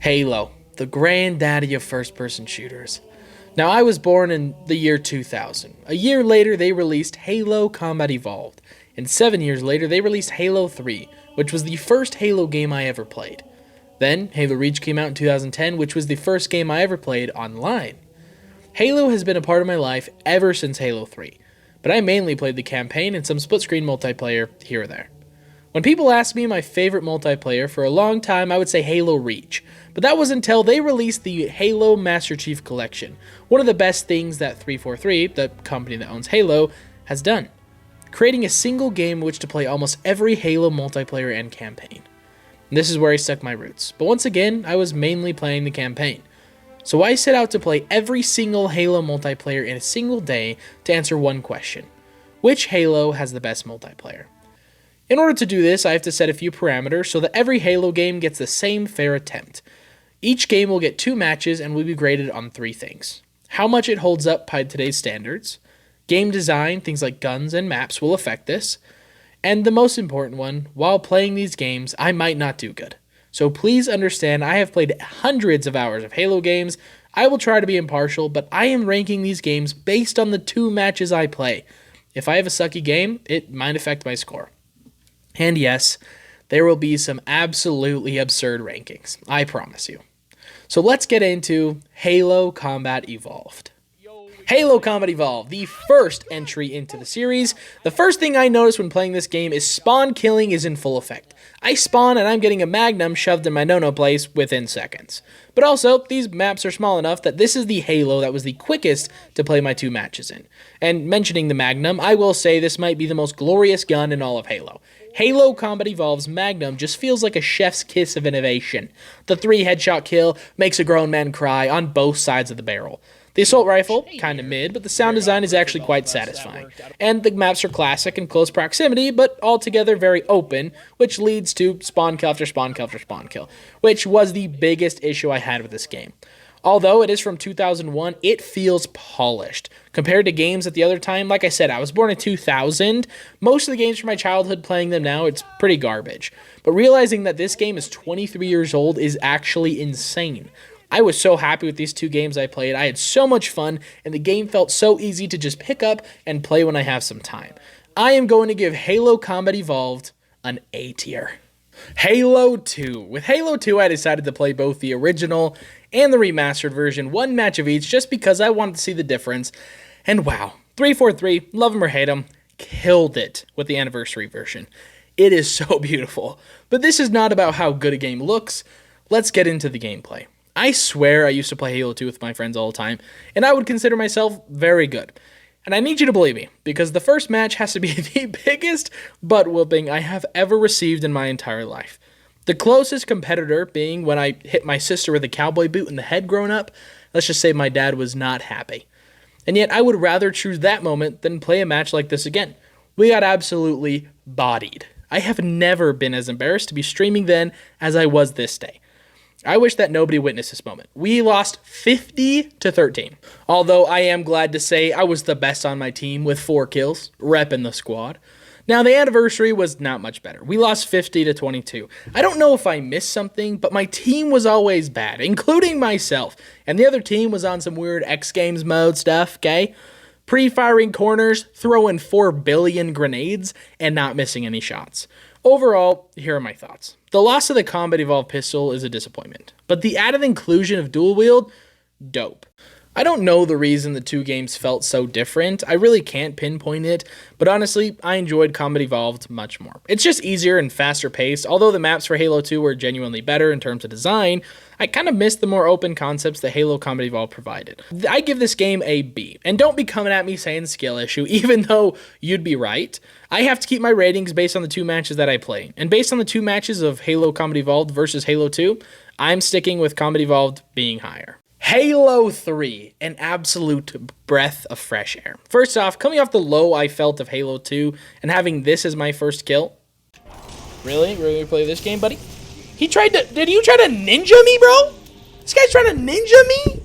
Halo, the granddaddy of first-person shooters. Now, I was born in the year 2000. A year later, they released Halo Combat Evolved, and 7 years later, they released Halo 3, which was the first Halo game I ever played. Then, Halo Reach came out in 2010, which was the first game I ever played online. Halo has been a part of my life ever since Halo 3, but I mainly played the campaign and some split-screen multiplayer here or there. When people ask me my favorite multiplayer, for a long time I would say Halo Reach, but that was until they released the Halo Master Chief Collection, one of the best things that 343, the company that owns Halo, has done, creating a single game in which to play almost every Halo multiplayer and campaign. And this is where I stuck my roots, but once again, I was mainly playing the campaign. So I set out to play every single Halo multiplayer in a single day to answer one question: which Halo has the best multiplayer? In order to do this, I have to set a few parameters so that every Halo game gets the same fair attempt. Each game will get 2 matches and will be graded on 3 things: how much it holds up by today's standards, game design, things like guns and maps will affect this, and the most important one, while playing these games, I might not do good. So please understand, I have played hundreds of hours of Halo games. I will try to be impartial, but I am ranking these games based on the 2 matches I play. If I have a sucky game, it might affect my score. And yes, there will be some absolutely absurd rankings, I promise you. So let's get into Halo Combat Evolved. Halo Combat Evolved, the first entry into the series. The first thing I noticed when playing this game is spawn killing is in full effect. I spawn and I'm getting a Magnum shoved in my no-no place within seconds. But also, these maps are small enough that this is the Halo that was the quickest to play my 2 matches in. And mentioning the Magnum, I will say this might be the most glorious gun in all of Halo. Halo Combat Evolved's Magnum just feels like a chef's kiss of innovation. The 3 headshot kill makes a grown man cry on both sides of the barrel. The assault rifle, kinda mid, but the sound design is actually quite satisfying. And the maps are classic in close proximity, but altogether very open, which leads to spawn kill after spawn kill after spawn kill, which was the biggest issue I had with this game. Although it is from 2001, it feels polished. Compared to games at the other time, like I said, I was born in 2000. Most of the games from my childhood, playing them now, it's pretty garbage. But realizing that this game is 23 years old is actually insane. I was so happy with these 2 games I played. I had so much fun, and the game felt so easy to just pick up and play when I have some time. I am going to give Halo Combat Evolved an A tier. Halo 2. With Halo 2, I decided to play both the original and the remastered version, 1 match of each, just because I wanted to see the difference. And wow, 343, love him or hate him, killed it with the anniversary version. It is so beautiful. But this is not about how good a game looks. Let's get into the gameplay. I swear I used to play Halo 2 with my friends all the time, and I would consider myself very good. And I need you to believe me, because the first match has to be the biggest butt whooping I have ever received in my entire life. The closest competitor being when I hit my sister with a cowboy boot in the head growing up. Let's just say my dad was not happy. And yet I would rather choose that moment than play a match like this again. We got absolutely bodied. I have never been as embarrassed to be streaming then as I was this day. I wish that nobody witnessed this moment. We lost 50-13. Although I am glad to say I was the best on my team with 4 kills, repping the squad. Now, the anniversary was not much better. We lost 50-22. I don't know if I missed something, but my team was always bad, including myself. And the other team was on some weird X Games mode stuff, okay? Pre-firing corners, throwing 4 billion grenades, and not missing any shots. Overall, here are my thoughts. The loss of the Combat Evolved pistol is a disappointment, but the added inclusion of dual wield, dope. I don't know the reason the 2 games felt so different. I really can't pinpoint it, but honestly, I enjoyed Combat Evolved much more. It's just easier and faster paced. Although the maps for Halo 2 were genuinely better in terms of design, I kind of missed the more open concepts that Halo Combat Evolved provided. I give this game a B, and don't be coming at me saying skill issue, even though you'd be right. I have to keep my ratings based on the 2 matches that I play, and based on the 2 matches of Halo Combat Evolved versus Halo 2, I'm sticking with Combat Evolved being higher. Halo 3, an absolute breath of fresh air. First off, coming off the low I felt of Halo 2 and having this as my first kill. Really? Really play this game, buddy? Did you try to ninja me, bro? This guy's trying to ninja me?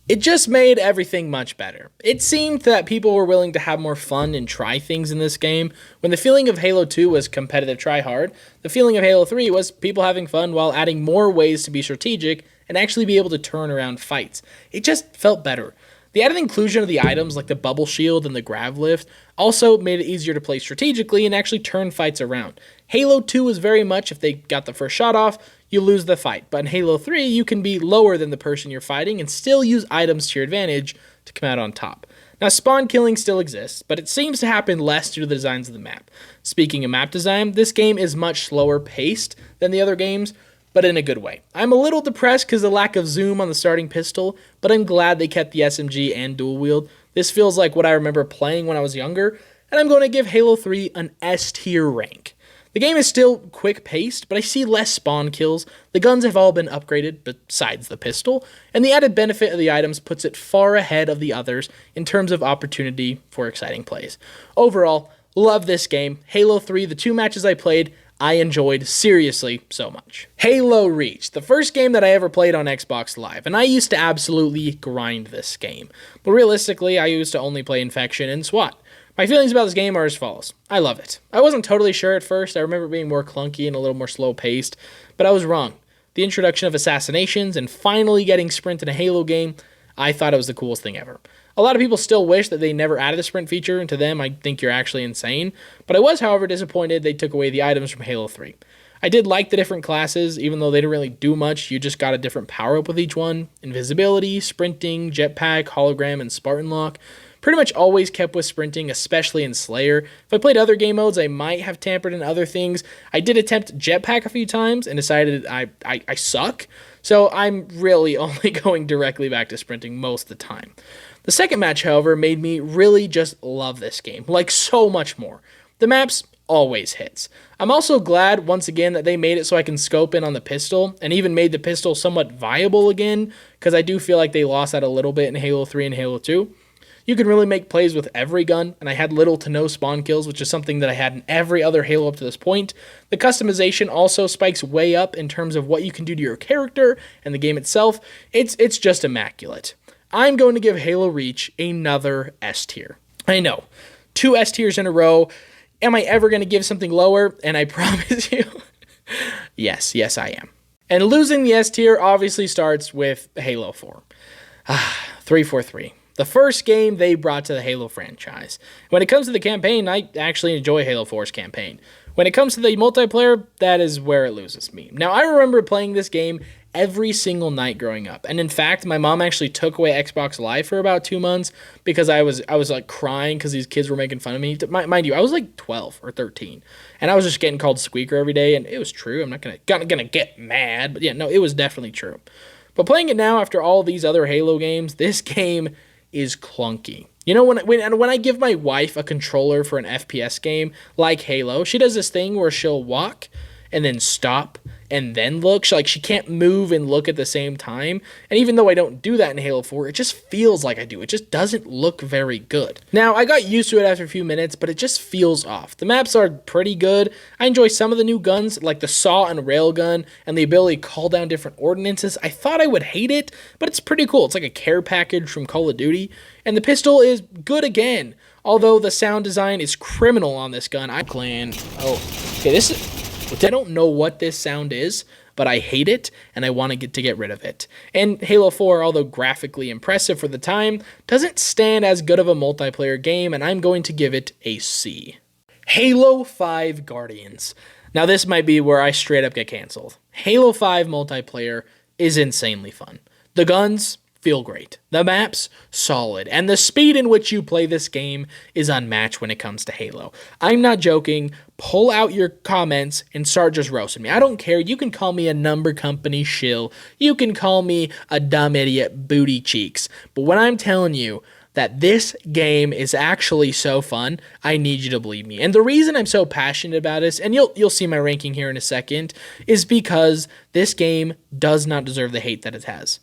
It just made everything much better. It seemed that people were willing to have more fun and try things in this game. When the feeling of Halo 2 was competitive try hard, the feeling of Halo 3 was people having fun while adding more ways to be strategic and actually be able to turn around fights. It just felt better. The added inclusion of the items like the bubble shield and the grav lift also made it easier to play strategically and actually turn fights around. Halo 2 was very much if they got the first shot off, you lose the fight. But in Halo 3, you can be lower than the person you're fighting and still use items to your advantage to come out on top. Now, spawn killing still exists, but it seems to happen less due to the designs of the map. Speaking of map design, this game is much slower paced than the other games, but in a good way. I'm a little depressed because of the lack of zoom on the starting pistol, but I'm glad they kept the SMG and dual wield. This feels like what I remember playing when I was younger, and I'm going to give Halo 3 an S tier rank. The game is still quick-paced, but I see less spawn kills, the guns have all been upgraded besides the pistol, and the added benefit of the items puts it far ahead of the others in terms of opportunity for exciting plays. Overall, love this game. Halo 3, the 2 matches I played, I enjoyed seriously so much. Halo Reach, the first game that I ever played on Xbox Live, and I used to absolutely grind this game. But realistically, I used to only play Infection and SWAT. My feelings about this game are as follows. I love it. I wasn't totally sure at first. I remember it being more clunky and a little more slow-paced, but I was wrong. The introduction of assassinations and finally getting sprint in a Halo game, I thought it was the coolest thing ever. A lot of people still wish that they never added the sprint feature, and to them, I think you're actually insane. But I was, however, disappointed they took away the items from Halo 3. I did like the different classes, even though they didn't really do much. You just got a different power-up with each one. Invisibility, sprinting, jetpack, hologram, and Spartan lock. Pretty much always kept with sprinting, especially in Slayer. If I played other game modes, I might have tampered in other things. I did attempt jetpack a few times and decided I suck. So I'm really only going directly back to sprinting most of the time. The second match, however, made me really just love this game, like so much more. The maps always hits. I'm also glad, once again, that they made it so I can scope in on the pistol, and even made the pistol somewhat viable again, because I do feel like they lost that a little bit in Halo 3 and Halo 2. You can really make plays with every gun, and I had little to no spawn kills, which is something that I had in every other Halo up to this point. The customization also spikes way up in terms of what you can do to your character and the game itself. It's just immaculate. I'm going to give Halo Reach another S tier. I know, 2 S tiers in a row. Am I ever going to give something lower? And I promise you, yes, I am. And losing the S tier obviously starts with Halo 4. 343. The first game they brought to the Halo franchise. When it comes to the campaign, I actually enjoy Halo 4's campaign. When it comes to the multiplayer, that is where it loses me. Now, I remember playing this game every single night growing up. And in fact, my mom actually took away Xbox Live for about 2 months because I was like crying because these kids were making fun of me. Mind you, I was like 12 or 13. And I was just getting called Squeaker every day, and it was true. I'm not gonna get mad, but yeah, no, it was definitely true. But playing it now after all these other Halo games, this game is clunky. You know, when I give my wife a controller for an FPS game like Halo, she does this thing where she'll walk and then stop and then look. She can't move and look at the same time. And even though I don't do that in Halo 4, it just feels like I do. It just doesn't look very good. Now, I got used to it after a few minutes, but it just feels off. The maps are pretty good. I enjoy some of the new guns, like the saw and railgun, and the ability to call down different ordinances. I thought I would hate it, but it's pretty cool. It's like a care package from Call of Duty. And the pistol is good again, although the sound design is criminal on this gun. I don't know what this sound is, but I hate it, and I want to get rid of it. And Halo 4, although graphically impressive for the time, doesn't stand as good of a multiplayer game, and I'm going to give it a C. Halo 5 Guardians. Now this might be where I straight up get canceled. Halo 5 multiplayer is insanely fun. The guns feel great. The maps, solid. And the speed in which you play this game is unmatched when it comes to Halo. I'm not joking. Pull out your comments and start just roasting me. I don't care. You can call me a number company shill. You can call me a dumb idiot booty cheeks. But when I'm telling you that this game is actually so fun, I need you to believe me. And the reason I'm so passionate about this, and you'll see my ranking here in a second, is because this game does not deserve the hate that it has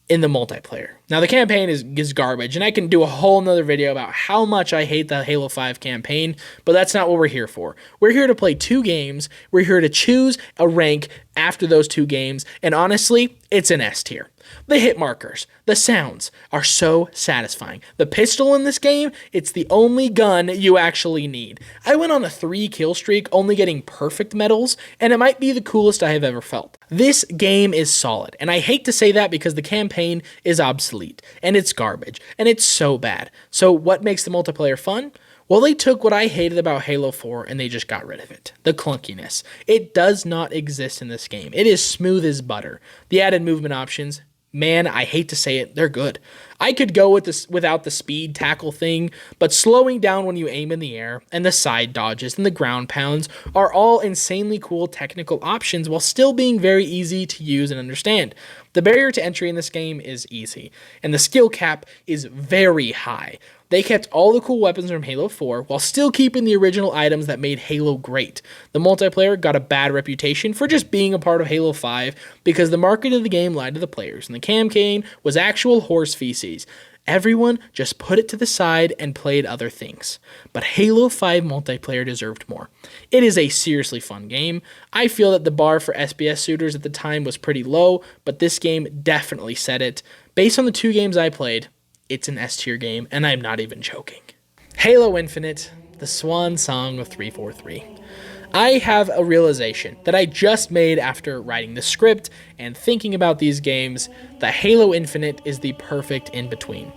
in the multiplayer. Now, the campaign is garbage, and I can do a whole nother video about how much I hate the Halo 5 campaign, but that's not what we're here for. We're here to play 2 games. We're here to choose a rank after those 2 games, and honestly, it's an S tier. The hit markers, the sounds are so satisfying. The pistol in this game, it's the only gun you actually need. I went on a 3 kill streak, only getting perfect medals, and it might be the coolest I have ever felt. This game is solid, and I hate to say that because the campaign is obsolete, and it's garbage, and it's so bad. So what makes the multiplayer fun? Well, they took what I hated about Halo 4 and they just got rid of it. The clunkiness. It does not exist in this game. It is smooth as butter. The added movement options, man, I hate to say it, they're good. I could go with this without the speed tackle thing, but slowing down when you aim in the air and the side dodges and the ground pounds are all insanely cool technical options while still being very easy to use and understand. The barrier to entry in this game is easy, and the skill cap is very high. They kept all the cool weapons from Halo 4 while still keeping the original items that made Halo great. The multiplayer got a bad reputation for just being a part of Halo 5 because the marketing of the game lied to the players, and the campaign was actual horse feces. Everyone just put it to the side and played other things. But Halo 5 multiplayer deserved more. It is a seriously fun game. I feel that the bar for SBS shooters at the time was pretty low, but this game definitely set it. Based on the 2 games I played, it's an S tier game, and I'm not even joking. Halo Infinite, the swan song of 343. I have a realization that I just made after writing the script and thinking about these games that Halo Infinite is the perfect in-between.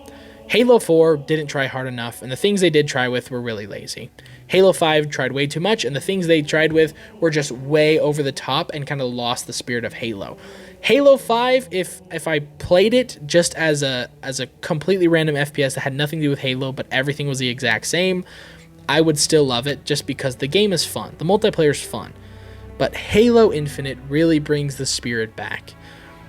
Halo 4 didn't try hard enough, and the things they did try with were really lazy. Halo 5 tried way too much, and the things they tried with were just way over the top and kind of lost the spirit of Halo. Halo 5, if I played it just as a completely random FPS that had nothing to do with Halo, but everything was the exact same, I would still love it just because the game is fun. The multiplayer is fun. But Halo Infinite really brings the spirit back.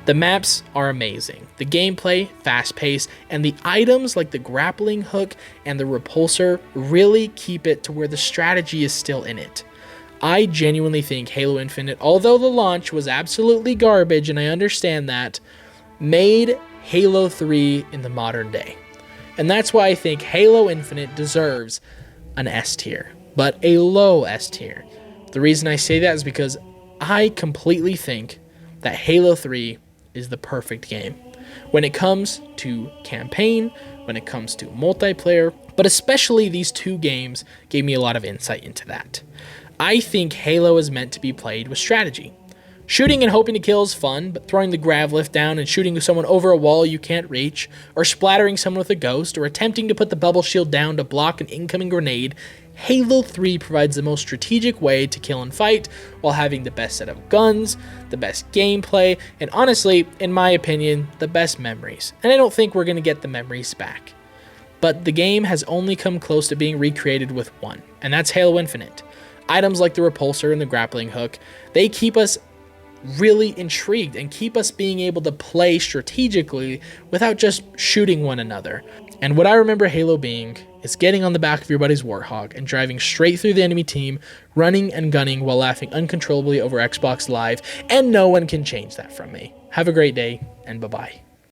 The maps are amazing. The gameplay, fast-paced, and the items like the grappling hook and the repulsor really keep it to where the strategy is still in it. I genuinely think Halo Infinite, although the launch was absolutely garbage, and I understand that, made Halo 3 in the modern day. And that's why I think Halo Infinite deserves an S tier, but a low S tier. The reason I say that is because I completely think that Halo 3 is the perfect game. When it comes to campaign, when it comes to multiplayer, but especially these 2 games gave me a lot of insight into that. I think Halo is meant to be played with strategy. Shooting and hoping to kill is fun, but throwing the grav lift down and shooting someone over a wall you can't reach, or splattering someone with a ghost, or attempting to put the bubble shield down to block an incoming grenade, Halo 3 provides the most strategic way to kill and fight while having the best set of guns, the best gameplay, and honestly, in my opinion, the best memories. And I don't think we're going to get the memories back. But the game has only come close to being recreated with one, and that's Halo Infinite. Items like the repulsor and the grappling hook, they keep us really intrigued and keep us being able to play strategically without just shooting one another. And what I remember Halo being is getting on the back of your buddy's Warthog and driving straight through the enemy team, running and gunning while laughing uncontrollably over Xbox Live, and no one can change that from me. Have a great day, and bye-bye.